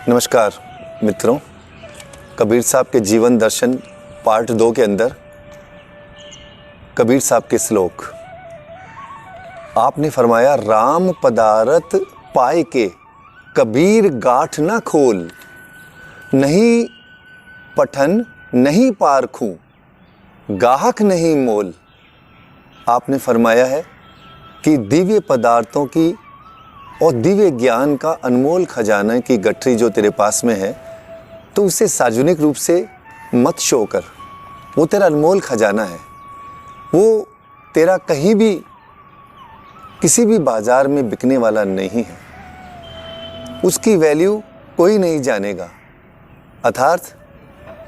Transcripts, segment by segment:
नमस्कार मित्रों, कबीर साहब के जीवन दर्शन पार्ट 2 के अंदर कबीर साहब के श्लोक आपने फरमाया, राम पदारथ पाए के कबीर गाठ ना खोल, नहीं पठन नहीं पारखूं, गाहक नहीं मोल। आपने फरमाया है कि दिव्य पदार्थों की और दिव्य ज्ञान का अनमोल खजाना की गठरी जो तेरे पास में है, तो उसे सार्वजनिक रूप से मत शो कर। वो तेरा अनमोल खजाना है, वो तेरा कहीं भी किसी भी बाजार में बिकने वाला नहीं है, उसकी वैल्यू कोई नहीं जानेगा। अर्थात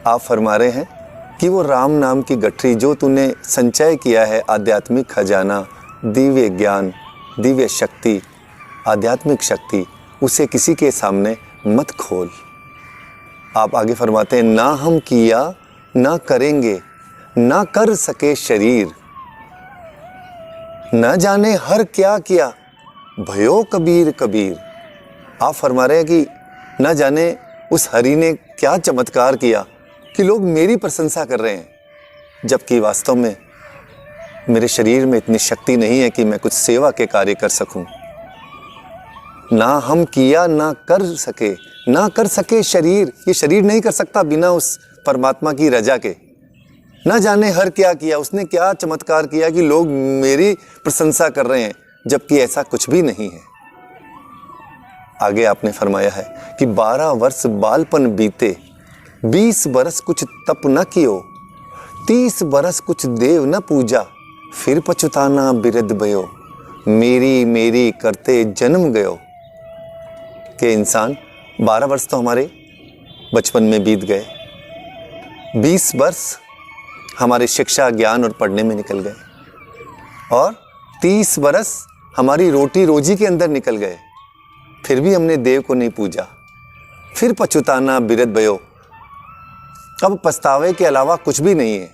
आप फरमा रहे हैं कि वो राम नाम की गठरी जो तूने संचय किया है, आध्यात्मिक खजाना, दिव्य ज्ञान, दिव्य शक्ति, आध्यात्मिक शक्ति, उसे किसी के सामने मत खोल। आप आगे फरमाते हैं, ना हम किया ना करेंगे, ना कर सके शरीर, न जाने हर क्या किया, भयो कबीर कबीर। आप फरमा रहे हैं कि न जाने उस हरि ने क्या चमत्कार किया कि लोग मेरी प्रशंसा कर रहे हैं, जबकि वास्तव में मेरे शरीर में इतनी शक्ति नहीं है कि मैं कुछ सेवा के कार्य कर सकूं। ना हम किया ना कर सके शरीर, ये शरीर नहीं कर सकता बिना उस परमात्मा की रजा के। ना जाने हर क्या किया, उसने क्या चमत्कार किया कि लोग मेरी प्रशंसा कर रहे हैं, जबकि ऐसा कुछ भी नहीं है। आगे आपने फरमाया है कि 12 वर्ष बालपन बीते, 20 बरस कुछ तप न कियो, 30 बरस कुछ देव न पूजा, फिर पछताना बिरद भयो, मेरी मेरी करते जन्म गयो। कि इंसान 12 वर्ष तो हमारे बचपन में बीत गए, 20 वर्ष हमारे शिक्षा, ज्ञान और पढ़ने में निकल गए, और 30 वर्ष हमारी रोटी रोजी के अंदर निकल गए, फिर भी हमने देव को नहीं पूजा। फिर पछताना बिरद भयो, अब पछतावे के अलावा कुछ भी नहीं है।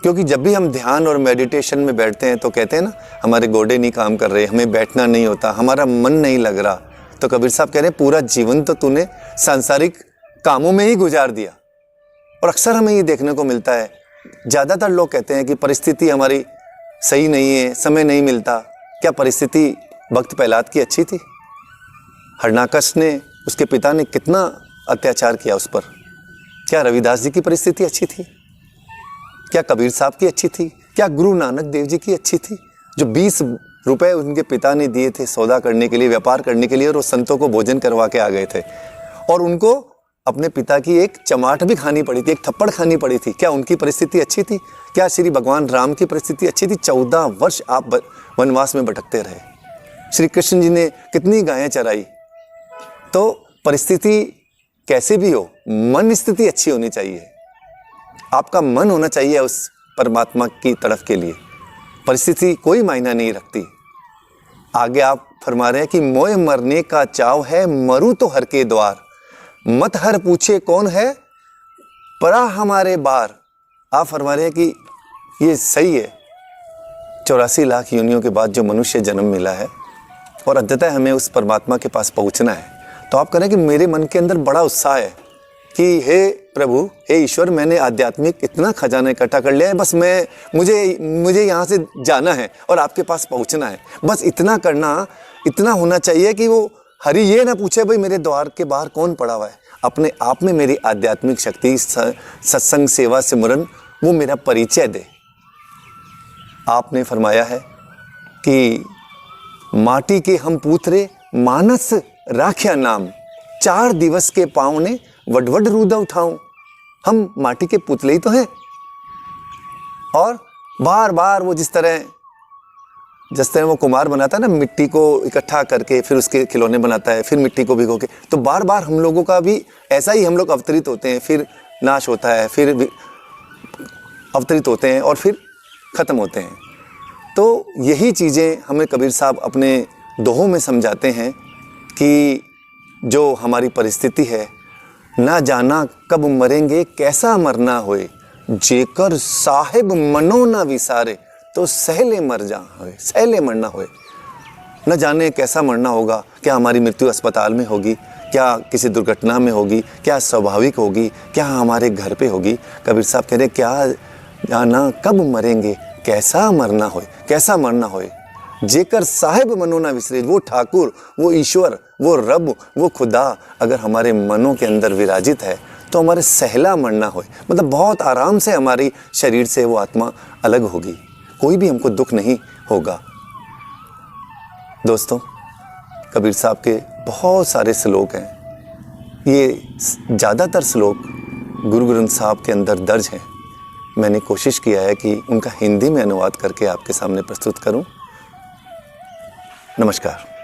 क्योंकि जब भी हम ध्यान और मेडिटेशन में बैठते हैं तो कहते हैं ना, हमारे गोडे नहीं काम कर रहे, हमें बैठना नहीं होता, हमारा मन नहीं लग रहा। तो कबीर साहब कह रहे हैं, पूरा जीवन तो तूने सांसारिक कामों में ही गुजार दिया। और अक्सर हमें ये देखने को मिलता है, ज़्यादातर लोग कहते हैं कि परिस्थिति हमारी सही नहीं है, समय नहीं मिलता। क्या परिस्थिति भक्त प्रहलाद की अच्छी थी? हरणाकश ने, उसके पिता ने कितना अत्याचार किया उस पर। क्या रविदास जी की परिस्थिति अच्छी थी? क्या कबीर साहब की अच्छी थी? क्या गुरु नानक देव जी की अच्छी थी, जो 20 रुपए उनके पिता ने दिए थे सौदा करने के लिए, व्यापार करने के लिए, और वो संतों को भोजन करवा के आ गए थे, और उनको अपने पिता की एक चमाट भी खानी पड़ी थी, एक थप्पड़ खानी पड़ी थी। क्या उनकी परिस्थिति अच्छी थी? क्या श्री भगवान राम की परिस्थिति अच्छी थी? 14 वर्ष आप वनवास में भटकते रहे। श्री कृष्ण जी ने कितनी गायें चराई। तो परिस्थिति कैसे भी हो, मन स्थिति अच्छी होनी चाहिए। आपका मन होना चाहिए उस परमात्मा की तरफ के लिए। परिस्थिति कोई मायना नहीं रखती। आगे आप फरमा रहे हैं कि मोए मरने का चाव है, मरूं तो हर के द्वार, मत हर पूछे कौन है परा हमारे बार। आप फरमा रहे हैं कि ये सही है, 84 लाख योनियों के बाद जो मनुष्य जन्म मिला है, और अंततः हमें उस परमात्मा के पास पहुंचना है। तो आप कह रहे हैं कि मेरे मन के अंदर बड़ा उत्साह है कि हे प्रभु, हे ईश्वर, मैंने आध्यात्मिक इतना खजाना इकट्ठा कर लिया है, बस मुझे यहाँ से जाना है और आपके पास पहुँचना है। बस इतना करना, इतना होना चाहिए कि वो हरि ये ना पूछे भाई मेरे द्वार के बाहर कौन पड़ा हुआ है। अपने आप में मेरी आध्यात्मिक शक्ति, सत्संग, सेवा, सिमरन, वो मेरा परिचय दे। आपने फरमाया है कि माटी के हम पूतरे, मानस राख्या नाम, 4 दिवस के पाँव ने वडवड रूदा उठाऊं। हम माटी के पुतले ही तो हैं, और बार बार वो जिस तरह वो कुमार बनाता है ना, मिट्टी को इकट्ठा करके फिर उसके खिलौने बनाता है, फिर मिट्टी को भिगो के, तो बार बार हम लोगों का भी ऐसा ही, हम लोग अवतरित होते हैं, फिर नाश होता है, फिर अवतरित होते हैं, और फिर ख़त्म होते हैं। तो यही चीज़ें हमें कबीर साहब अपने दोहों में समझाते हैं कि जो हमारी परिस्थिति है, ना जाना कब मरेंगे कैसा मरना होए, जेकर साहिब मनो ना विसारे, तो सहले मरना होए। न जाने कैसा मरना होगा, क्या हमारी मृत्यु अस्पताल में होगी, क्या किसी दुर्घटना में होगी, क्या स्वाभाविक होगी, क्या हमारे घर पे होगी। कबीर साहब कह रहे क्या जाना कब मरेंगे, कैसा मरना होए, कैसा मरना होए। जेकर साहिब मनो ना विसरे, वो ठाकुर, वो ईश्वर, वो रब, वो खुदा अगर हमारे मनों के अंदर विराजित है तो हमारे सहला मरना होए, मतलब बहुत आराम से हमारी शरीर से वो आत्मा अलग होगी, कोई भी हमको दुख नहीं होगा। दोस्तों, कबीर साहब के बहुत सारे श्लोक हैं। ये ज़्यादातर श्लोक गुरु ग्रंथ साहब के अंदर दर्ज हैं। मैंने कोशिश किया है कि उनका हिंदी में अनुवाद करके आपके सामने प्रस्तुत करूं। नमस्कार।